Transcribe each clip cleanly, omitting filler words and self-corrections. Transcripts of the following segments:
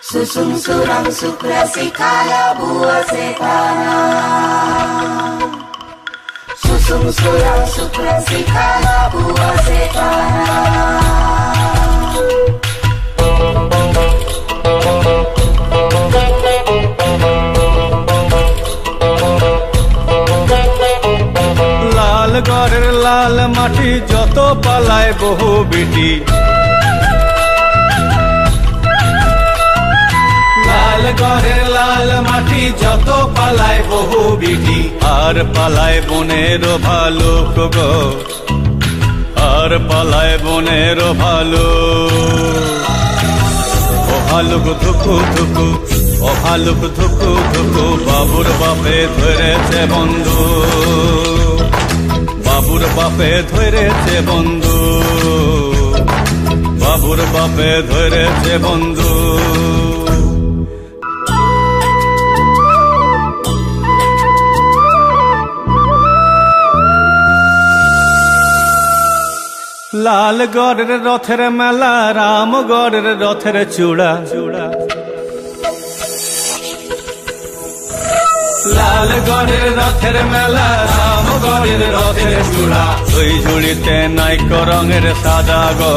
Susum suram sukra sikaya buah setana. Susum suram sukra sikaya buah setana. লাল গড়ের লাল মাটি যত পালায় বহু বিটি, লাল গড়ের লাল মাটি যত পালায় বহু বিটি, আর পালায় বনের ভালুক গো, আর পালায় বনের ভালুক। ও ভালুক ধুকু ধুকু, ও ভালুক ধুকু ধুকু, বাবুর বাপে ধরেছে বন্ধু, বাবুর বাপে ধরেছে বন্ধু, বাবুর বাপে ধরেছে বন্ধু। লাল গড়ের রথের মেলা, রামগড়ের রথের চূড়া, লাল গড়ের রথের মেলা, রামগড়ের রথের চূড়া। দুই ঝুড়িতে নাইক রঙের সাদা গো,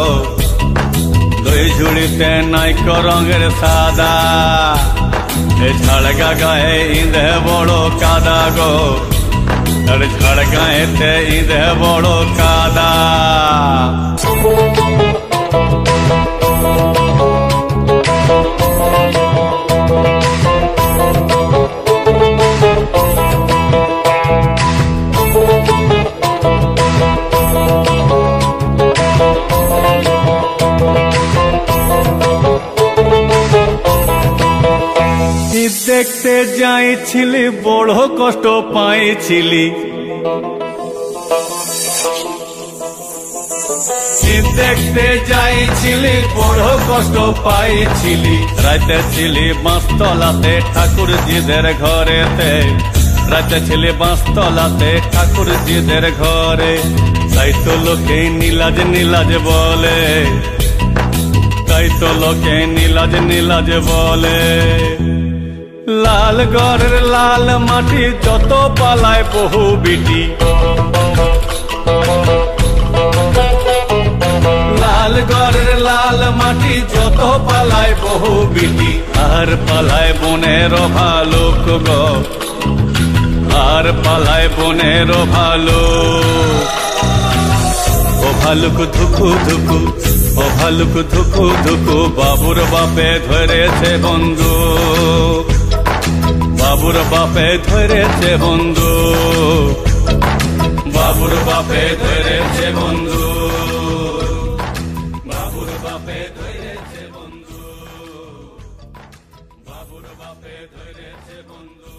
দুই ঝুড়িতে নাইক রঙের সাদা, এ ঝাড়গা গায়ে ইঁদে বড় কাদা গো, আর ঝাড় গায়েতে ইঁদে বড় কাদা। দেখতে যাইছিলি বড় কষ্ট পাইছিলি, দেখতে যাইছিলি বড় কষ্ট পাইছিলি, রাতে ছিলি বাঁশতলাতে ঠাকুরজিদের ঘরেতে, রাতে ছিলি বাঁশতলাতে ঠাকুরজিদের ঘরে। তাই তো লোকে নীলাজ নীলাজ বলে, তাই তো লোকে নীলাজ নীলাজ বলে। লাল গড়ের লাল মাটি যত পালায় বহু বিটি, লাল গড়ের লাল মাটি যত পালায় বহু বিটি, আর পালায় বনের ভালুক গো, আর পালায় বনের ভালুক। ও ভালুক ধুকু ধুকু, ও ভালুক ধুকু ধুকু, বাবুর বাপে ধরেছে বন্ধু, বাবুর বাপে ধরেছে বন্ধু, বাবুর বাপে ধরেছে বন্ধু, বাবুর বাপে ধরেছে বন্ধু, বাবুর বাপে ধরেছে বন্ধু।